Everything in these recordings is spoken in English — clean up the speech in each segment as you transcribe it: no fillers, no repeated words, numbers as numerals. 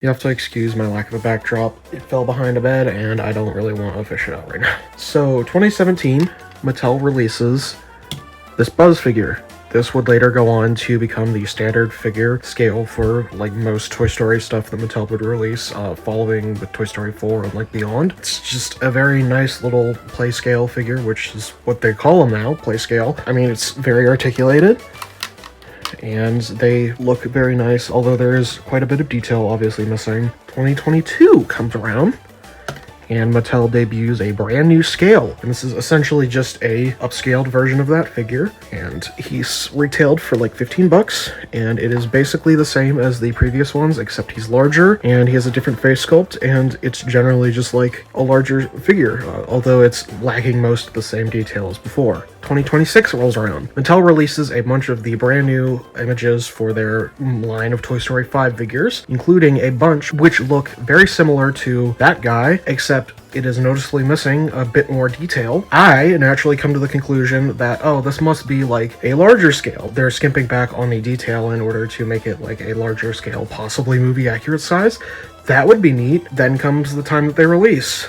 You have to excuse my lack of a backdrop. It fell behind a bed, and I don't really want to fish it out right now. So, 2017, Mattel releases this Buzz figure. This would later go on to become the standard figure scale for like most Toy Story stuff that Mattel would release, following with Toy Story 4 and like beyond. It's just a very nice little play scale figure, which is what they call them now, play scale. I mean, it's very articulated, and they look very nice, although there is quite a bit of detail obviously missing. 2022 comes around, and Mattel debuts a brand new scale, and this is essentially just a upscaled version of that figure, and he's retailed for like 15 bucks, and it is basically the same as the previous ones, except he's larger, and he has a different face sculpt, and it's generally just like a larger figure, although it's lacking most of the same detail as before. 2026 rolls around. Mattel releases a bunch of the brand new images for their line of Toy Story 5 figures, including a bunch which look very similar to that guy, except it is noticeably missing a bit more detail. I naturally come to the conclusion that, oh, this must be like a larger scale. They're skimping back on the detail in order to make it like a larger scale, possibly movie accurate size. That would be neat. Then comes the time that they release.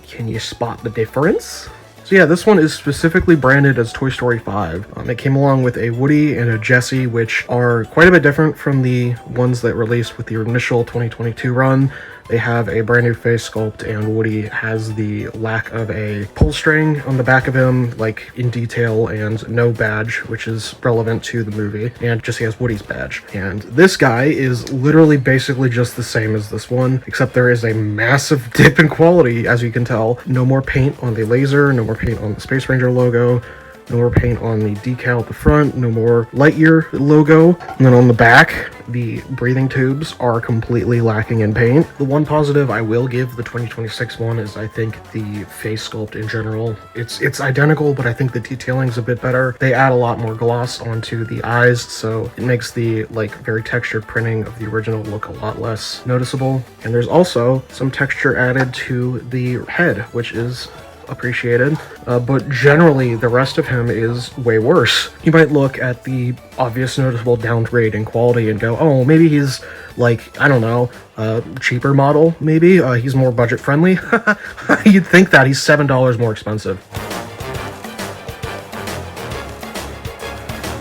Can you spot the difference? So yeah, this one is specifically branded as Toy Story 5. It came along with a Woody and a Jessie, which are quite a bit different from the ones that released with the initial 2022 run. They have a brand new face sculpt, and Woody has the lack of a pull string on the back of him, like in detail, and no badge, which is relevant to the movie, and just he has Woody's badge. And this guy is literally basically just the same as this one, except there is a massive dip in quality, as you can tell. No more paint on the laser, no more paint on the Space Ranger logo, no more paint on the decal at the front, no more Lightyear logo, and then on the back, the breathing tubes are completely lacking in paint. The one positive I will give the 2026 one is I think the face sculpt in general, it's identical, but I think the detailing's a bit better. They add a lot more gloss onto the eyes, so it makes the like very textured printing of the original look a lot less noticeable. And there's also some texture added to the head, which is appreciated, but generally the rest of him is way worse. You might look at the obvious noticeable downgrade in quality and go, oh, maybe he's like, I don't know, a cheaper model, maybe? He's more budget friendly? You'd think that. He's $7 more expensive.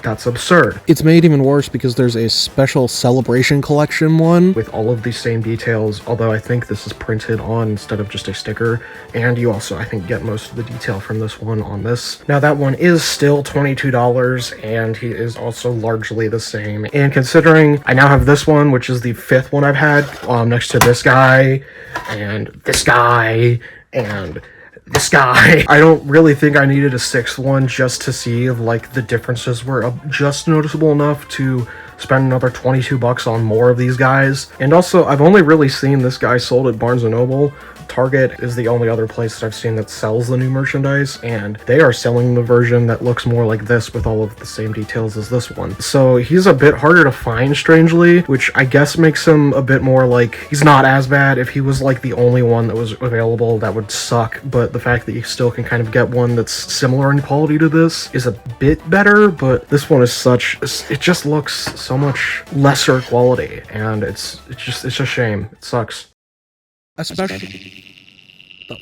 That's absurd. It's made even worse because there's a special celebration collection one with all of these same details, although I think this is printed on instead of just a sticker, and you also, I think, get most of the detail from this one on this. Now, that one is still $22, and he is also largely the same, and considering I now have this one, which is the 5th one I've had, next to this guy, and this guy, and this guy. I don't really think I needed a 6th one just to see if like the differences were just noticeable enough to spend another 22 bucks on more of these guys. And also, I've only really seen this guy sold at Barnes & Noble. Target is the only other place that I've seen that sells the new merchandise, and they are selling the version that looks more like this with all of the same details as this one. So he's a bit harder to find, strangely, which I guess makes him a bit more like, he's not as bad. If he was like the only one that was available, that would suck, but the fact that you still can kind of get one that's similar in quality to this is a bit better, but this one is such, it just looks so much lesser quality, and it's just a shame. It sucks. Especially the